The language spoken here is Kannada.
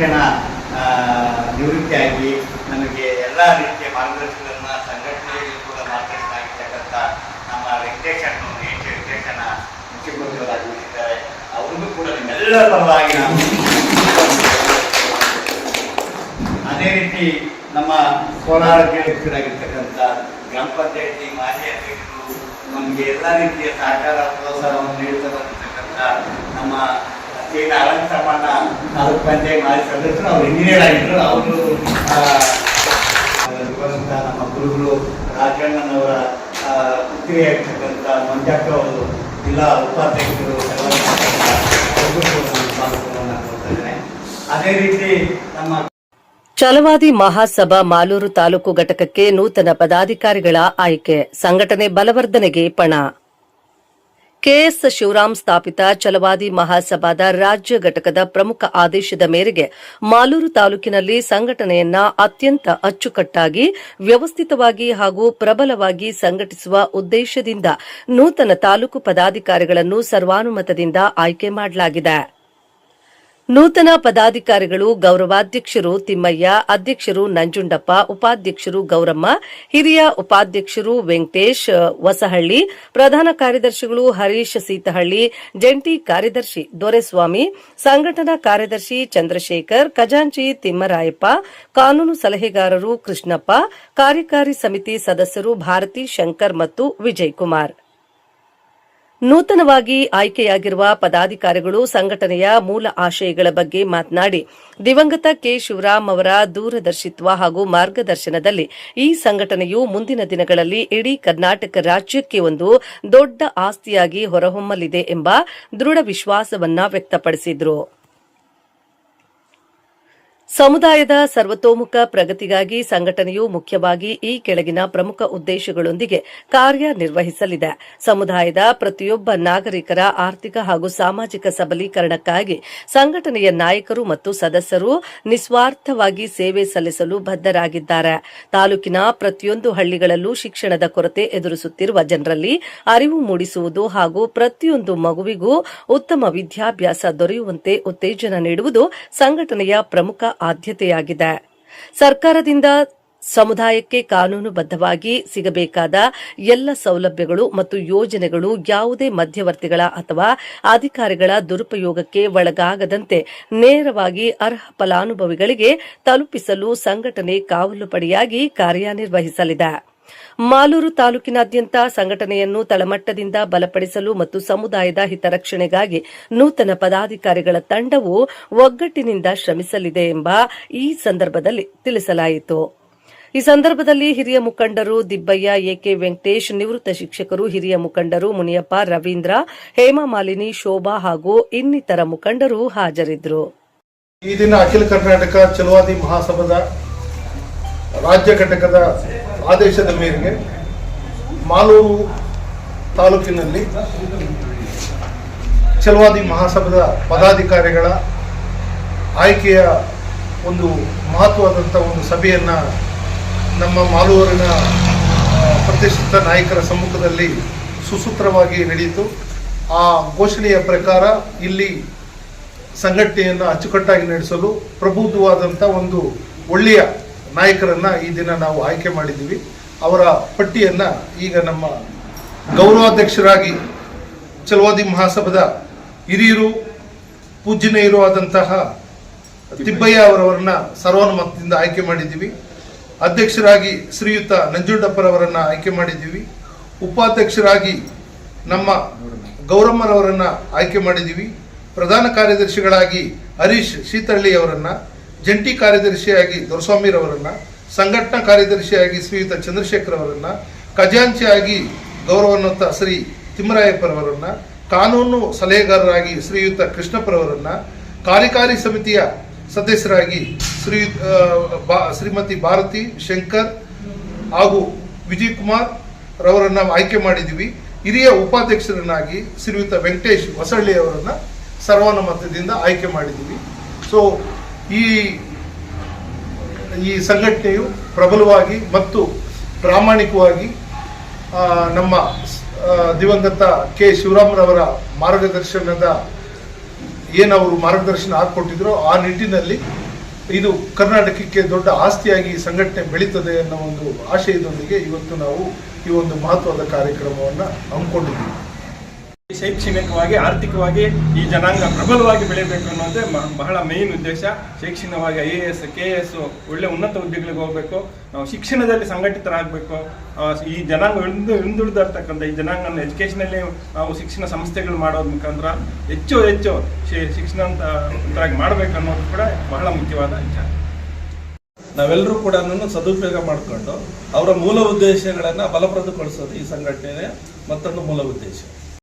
ಶಿಕ್ಷಣ ನಿವೃತ್ತಿಯಾಗಿ ನಮಗೆ ಎಲ್ಲ ರೀತಿಯ ಮಾರ್ಗದರ್ಶನಗಳನ್ನು ಸಂಘಟನೆಯಲ್ಲಿ ಕೂಡ ಮಾರ್ಗದರ್ಶನಾಗಿರ್ತಕ್ಕಂಥ ನಮ್ಮ ವೆಂಕಟೇಶನ ಮುಖ್ಯಮಂತ್ರಿಯವರಾಗಿದ್ದಾರೆ. ಅವ್ರಿಗೂ ಕೂಡ ನಿಮ್ಮೆಲ್ಲರ ಪರವಾಗಿ ನಾವು ಅದೇ ರೀತಿ ನಮ್ಮ ಕೋಲಾರಕ್ಕೆ ಅಧ್ಯಕ್ಷರಾಗಿರ್ತಕ್ಕಂಥ ಗ್ರಾಮ ಪಂಚಾಯತಿ ಮಾಜಿ ಅಧ್ಯಕ್ಷರು ನಮಗೆ ಎಲ್ಲ ರೀತಿಯ ಸಹಕಾರ ಪ್ರೋತ್ಸಾಹವನ್ನು ನೀಡುತ್ತಾ ಬಂದಿರತಕ್ಕಂಥ ನಮ್ಮ ಏನು ಅರಂಗ ಸಾಮಾನ್ಯ ತಾಲೂಕು ಪಂಚಾಯತ್ ಮಾಜಿ ಸದಸ್ಯರು ಅವರು ಇಂಜಿನಿಯರ್ ಆಗಿದ್ದರು. ಅವರು ನಮ್ಮ ಗುರುಗಳು ರಾಜಣ್ಣನವರ ಪುತ್ರಿಯಾಗಿರ್ತಕ್ಕಂಥ ಮಂಜಕ್ಕ ಅವರು ಜಿಲ್ಲಾ ಉಪಾಧ್ಯಕ್ಷರು ಅದೇ ರೀತಿ ನಮ್ಮ ಛಲವಾದಿ ಮಹಾಸಭಾ ಮಾಲೂರು ತಾಲೂಕು ಘಟಕಕ್ಕೆ ನೂತನ ಪದಾಧಿಕಾರಿಗಳ ಆಯ್ಕೆ, ಸಂಘಟನೆ ಬಲವರ್ಧನೆಗೆ ಪಣ. ಕೆಎಸ್ ಶಿವರಾಮ್ ಸ್ಥಾಪಿತ ಛಲವಾದಿ ಮಹಾಸಭಾದ ರಾಜ್ಯ ಘಟಕದ ಪ್ರಮುಖ ಆದೇಶದ ಮೇರೆಗೆ ಮಾಲೂರು ತಾಲೂಕಿನಲ್ಲಿ ಸಂಘಟನೆಯನ್ನ ಅತ್ಯಂತ ಅಚ್ಚುಕಟ್ಟಾಗಿ, ವ್ಯವಸ್ಥಿತವಾಗಿ ಹಾಗೂ ಪ್ರಬಲವಾಗಿ ಸಂಘಟಿಸುವ ಉದ್ದೇಶದಿಂದ ನೂತನ ತಾಲೂಕು ಪದಾಧಿಕಾರಿಗಳನ್ನು ಸರ್ವಾನುಮತದಿಂದ ಆಯ್ಕೆ ಮಾಡಲಾಗಿದೆ. ನೂತನ ಪದಾಧಿಕಾರಿಗಳು ಗೌರವಾಧ್ಯಕ್ಷರು ತಿಮ್ಮಯ್ಯ, ಅಧ್ಯಕ್ಷರು ನಂಜುಂಡಪ್ಪ, ಉಪಾಧ್ಯಕ್ಷರು ಗೌರಮ್ಮ, ಹಿರಿಯ ಉಪಾಧ್ಯಕ್ಷರು ವೆಂಕಟೇಶ್ ಹೊಸಹಳ್ಳಿ, ಪ್ರಧಾನ ಕಾರ್ಯದರ್ಶಿಗಳು ಹರೀಶ್ ಸೀತಹಳ್ಳಿ, ಜಂಟಿ ಕಾರ್ಯದರ್ಶಿ ದೊರೆಸ್ವಾಮಿ, ಸಂಘಟನಾ ಕಾರ್ಯದರ್ಶಿ ಚಂದ್ರಶೇಖರ್, ಖಜಾಂಚಿ ತಿಮ್ಮರಾಯಪ್ಪ, ಕಾನೂನು ಸಲಹೆಗಾರರು ಕೃಷ್ಣಪ್ಪ, ಕಾರ್ಯಕಾರಿ ಸಮಿತಿ ಸದಸ್ಯರು ಭಾರತಿ ಶಂಕರ್ ಮತ್ತು ವಿಜಯ್ ಕುಮಾರ್. ನೂತನವಾಗಿ ಆಯ್ಕೆಯಾಗಿರುವ ಪದಾಧಿಕಾರಿಗಳು ಸಂಘಟನೆಯ ಮೂಲ ಆಶಯಗಳ ಬಗ್ಗೆ ಮಾತನಾಡಿ, ದಿವಂಗತ ಕೆ ಶಿವರಾಮ್ ಅವರ ದೂರದರ್ಶಿತ್ವ ಹಾಗೂ ಮಾರ್ಗದರ್ಶನದಲ್ಲಿ ಈ ಸಂಘಟನೆಯು ಮುಂದಿನ ದಿನಗಳಲ್ಲಿ ಇಡೀ ಕರ್ನಾಟಕ ರಾಜ್ಯಕ್ಕೆ ಒಂದು ದೊಡ್ಡ ಆಸ್ತಿಯಾಗಿ ಹೊರಹೊಮ್ಮಲಿದೆ ಎಂಬ ದೃಢ ವಿಶ್ವಾಸವನ್ನ ವ್ಯಕ್ತಪಡಿಸಿದರು. ಸಮುದಾಯದ ಸರ್ವತೋಮುಖ ಪ್ರಗತಿಗಾಗಿ ಸಂಘಟನೆಯು ಮುಖ್ಯವಾಗಿ ಈ ಕೆಳಗಿನ ಪ್ರಮುಖ ಉದ್ದೇಶಗಳೊಂದಿಗೆ ಕಾರ್ಯನಿರ್ವಹಿಸಲಿದೆ. ಸಮುದಾಯದ ಪ್ರತಿಯೊಬ್ಬ ನಾಗರಿಕರ ಆರ್ಥಿಕ ಹಾಗೂ ಸಾಮಾಜಿಕ ಸಬಲೀಕರಣಕ್ಕಾಗಿ ಸಂಘಟನೆಯ ನಾಯಕರು ಮತ್ತು ಸದಸ್ಯರು ನಿಸ್ವಾರ್ಥವಾಗಿ ಸೇವೆ ಸಲ್ಲಿಸಲು ಬದ್ಧರಾಗಿದ್ದಾರೆ. ತಾಲೂಕಿನ ಪ್ರತಿಯೊಂದು ಹಳ್ಳಿಗಳಲ್ಲೂ ಶಿಕ್ಷಣದ ಕೊರತೆ ಎದುರಿಸುತ್ತಿರುವ ಜನರಲ್ಲಿ ಅರಿವು ಮೂಡಿಸುವುದು ಹಾಗೂ ಪ್ರತಿಯೊಂದು ಮಗುವಿಗೂ ಉತ್ತಮ ವಿದ್ಯಾಭ್ಯಾಸ ದೊರೆಯುವಂತೆ ಉತ್ತೇಜನ ನೀಡುವುದು ಸಂಘಟನೆಯ ಪ್ರಮುಖ ಆದ್ಯತೆಯಾಗಿದೆ. ಸರ್ಕಾರದಿಂದ ಸಮುದಾಯಕ್ಕೆ ಕಾನೂನುಬದ್ಧವಾಗಿ ಸಿಗಬೇಕಾದ ಎಲ್ಲ ಸೌಲಭ್ಯಗಳು ಮತ್ತು ಯೋಜನೆಗಳು ಯಾವುದೇ ಮಧ್ಯವರ್ತಿಗಳ ಅಥವಾ ಅಧಿಕಾರಿಗಳ ದುರುಪಯೋಗಕ್ಕೆ ಒಳಗಾಗದಂತೆ ನೇರವಾಗಿ ಅರ್ಹ ಫಲಾನುಭವಿಗಳಿಗೆ ತಲುಪಿಸಲು ಸಂಘಟನೆ ಕಾವಲು ಪಡೆಯಾಗಿ ಕಾರ್ಯನಿರ್ವಹಿಸಲಿದೆ. ಮಾಲೂರು ತಾಲೂಕಿನಾದ್ಯಂತ ಸಂಘಟನೆಯನ್ನು ತಳಮಟ್ಟದಿಂದ ಬಲಪಡಿಸಲು ಮತ್ತು ಸಮುದಾಯದ ಹಿತರಕ್ಷಣೆಗಾಗಿ ನೂತನ ಪದಾಧಿಕಾರಿಗಳ ತಂಡವು ಒಗ್ಗಟ್ಟಿನಿಂದ ಶ್ರಮಿಸಲಿದೆ ಎಂಬ ಈ ಸಂದರ್ಭದಲ್ಲಿ ತಿಳಿಸಲಾಯಿತು. ಈ ಸಂದರ್ಭದಲ್ಲಿ ಹಿರಿಯ ಮುಖಂಡರು ದಿಬ್ಬಯ್ಯ, ಎಕೆ ವೆಂಕಟೇಶ್, ನಿವೃತ್ತ ಶಿಕ್ಷಕರು, ಹಿರಿಯ ಮುಖಂಡರು ಮುನಿಯಪ್ಪ, ರವೀಂದ್ರ, ಹೇಮಾಮಾಲಿನಿ, ಶೋಭಾ ಹಾಗೂ ಇನ್ನಿತರ ಮುಖಂಡರು ಹಾಜರಿದ್ದರು. ಈ ದಿನ ಅಖಿಲ ಕರ್ನಾಟಕ ಛಲವಾದಿ ಮಹಾಸಭಾದ ರಾಜ್ಯ ಘಟಕದ ಆದೇಶದ ಮೇರೆಗೆ ಮಾಲೂರು ತಾಲೂಕಿನಲ್ಲಿ ಛಲವಾದಿ ಮಹಾಸಭಾದ ಪದಾಧಿಕಾರಿಗಳ ಆಯ್ಕೆಯ ಒಂದು ಮಹತ್ವವಾದಂಥ ಒಂದು ಸಭೆಯನ್ನು ನಮ್ಮ ಮಾಲೂರಿನ ಪ್ರತಿಷ್ಠಿತ ನಾಯಕರ ಸಮ್ಮುಖದಲ್ಲಿ ಸುಸೂತ್ರವಾಗಿ ನಡೆಯಿತು. ಆ ಘೋಷಣೆಯ ಪ್ರಕಾರ ಇಲ್ಲಿ ಸಂಘಟನೆಯನ್ನು ಅಚ್ಚುಕಟ್ಟಾಗಿ ನಡೆಸಲು ಪ್ರಬುದ್ಧವಾದಂಥ ಒಂದು ಒಳ್ಳೆಯ ನಾಯಕರನ್ನು ಈ ದಿನ ನಾವು ಆಯ್ಕೆ ಮಾಡಿದ್ದೀವಿ. ಅವರ ಪಟ್ಟಿಯನ್ನು ಈಗ ನಮ್ಮ ಗೌರವಾಧ್ಯಕ್ಷರಾಗಿ ಛಲವಾದಿ ಮಹಾಸಭಾದ ಹಿರಿಯರು ಪೂಜ್ಯನೀಯರು ಆದಂತಹ ತಿಬ್ಬಯ್ಯ ಅವರವರನ್ನ ಸರ್ವಾನುಮತದಿಂದ ಆಯ್ಕೆ ಮಾಡಿದ್ದೀವಿ. ಅಧ್ಯಕ್ಷರಾಗಿ ಶ್ರೀಯುತ ನಂಜುಂಡಪ್ಪರವರನ್ನು ಆಯ್ಕೆ ಮಾಡಿದ್ದೀವಿ. ಉಪಾಧ್ಯಕ್ಷರಾಗಿ ನಮ್ಮ ಗೌರಮ್ಮರವರನ್ನು ಆಯ್ಕೆ ಮಾಡಿದ್ದೀವಿ. ಪ್ರಧಾನ ಕಾರ್ಯದರ್ಶಿಗಳಾಗಿ ಹರೀಶ್ ಸೀತಹಳ್ಳಿ ಅವರನ್ನು, ಜಂಟಿ ಕಾರ್ಯದರ್ಶಿಯಾಗಿ ದೊರೆಸ್ವಾಮಿರವರನ್ನು, ಸಂಘಟನಾ ಕಾರ್ಯದರ್ಶಿಯಾಗಿ ಶ್ರೀಯುತ ಚಂದ್ರಶೇಖರ್ ಅವರನ್ನು, ಖಜಾಂಚಿಯಾಗಿ ಗೌರವಾನ್ವಿತ ಶ್ರೀ ತಿಮ್ಮರಾಯಪ್ಪರವರನ್ನು, ಕಾನೂನು ಸಲಹೆಗಾರರಾಗಿ ಶ್ರೀಯುತ ಕೃಷ್ಣಪ್ಪರವರನ್ನು, ಕಾರ್ಯಕಾರಿ ಸಮಿತಿಯ ಸದಸ್ಯರಾಗಿ ಶ್ರೀಮತಿ ಭಾರತಿ ಶಂಕರ್ ಹಾಗೂ ವಿಜಯ್ ಕುಮಾರ್ ರವರನ್ನು ಆಯ್ಕೆ ಮಾಡಿದ್ದೀವಿ. ಹಿರಿಯ ಉಪಾಧ್ಯಕ್ಷರನ್ನಾಗಿ ಶ್ರೀಯುತ ವೆಂಕಟೇಶ್ ಹೊಸಹಳ್ಳಿ ಅವರನ್ನು ಸರ್ವಾನುಮತದಿಂದ ಆಯ್ಕೆ ಮಾಡಿದ್ದೀವಿ. ಸೊ ಈ ಸಂಘಟನೆಯು ಪ್ರಬಲವಾಗಿ ಮತ್ತು ಪ್ರಾಮಾಣಿಕವಾಗಿ ನಮ್ಮ ದಿವಂಗತ ಕೆ ಶಿವರಾಮ್ರವರ ಮಾರ್ಗದರ್ಶನದ ಏನವರು ಮಾರ್ಗದರ್ಶನ ಹಾಕಿಕೊಟ್ಟಿದ್ರು ಆ ನಿಟ್ಟಿನಲ್ಲಿ ಇದು ಕರ್ನಾಟಕಕ್ಕೆ ದೊಡ್ಡ ಆಸ್ತಿಯಾಗಿ ಈ ಸಂಘಟನೆ ಬೆಳೀತದೆ ಅನ್ನೋ ಒಂದು ಆಶಯದೊಂದಿಗೆ ಇವತ್ತು ನಾವು ಈ ಒಂದು ಮಹತ್ವದ ಕಾರ್ಯಕ್ರಮವನ್ನು ಹಮ್ಮಿಕೊಂಡಿದ್ದೀವಿ. ಶೈಕ್ಷಣಿಕವಾಗಿ ಆರ್ಥಿಕವಾಗಿ ಈ ಜನಾಂಗ ಪ್ರಬಲವಾಗಿ ಬೆಳೆಯಬೇಕು ಅನ್ನೋದೇ ಬಹಳ ಮೇನ್ ಉದ್ದೇಶ. ಶೈಕ್ಷಣಿಕವಾಗಿ IAS KS ಒಳ್ಳೆ ಉನ್ನತ ಹುದ್ದೆಗಳಿಗೆ ಹೋಗಬೇಕು. ನಾವು ಶಿಕ್ಷಣದಲ್ಲಿ ಸಂಘಟಿತರಾಗಬೇಕು. ಈ ಜನಾಂಗ ಹಿಂದುಳಿದಿರ್ತಕ್ಕಂಥ ಈ ಜನಾಂಗನ ಎಜುಕೇಷನಲ್ಲಿ ನಾವು ಶಿಕ್ಷಣ ಸಂಸ್ಥೆಗಳು ಮಾಡೋದ್ರ ಮುಖಾಂತರ ಹೆಚ್ಚು ಶಿಕ್ಷಣವಂತರಾಗಿ ಮಾಡಬೇಕು ಅನ್ನೋದು ಕೂಡ ಬಹಳ ಮುಖ್ಯವಾದ ವಿಚಾರ. ನಾವೆಲ್ಲರೂ ಕೂಡ ಸದುಪಯೋಗ ಮಾಡಿಕೊಂಡು ಅವರ ಮೂಲ ಉದ್ದೇಶಗಳನ್ನು ಬಲಪ್ರದಗೊಳಿಸೋದು ಈ ಸಂಘಟನೆಯ ಮತ್ತೊಂದು ಮೂಲ ಉದ್ದೇಶ.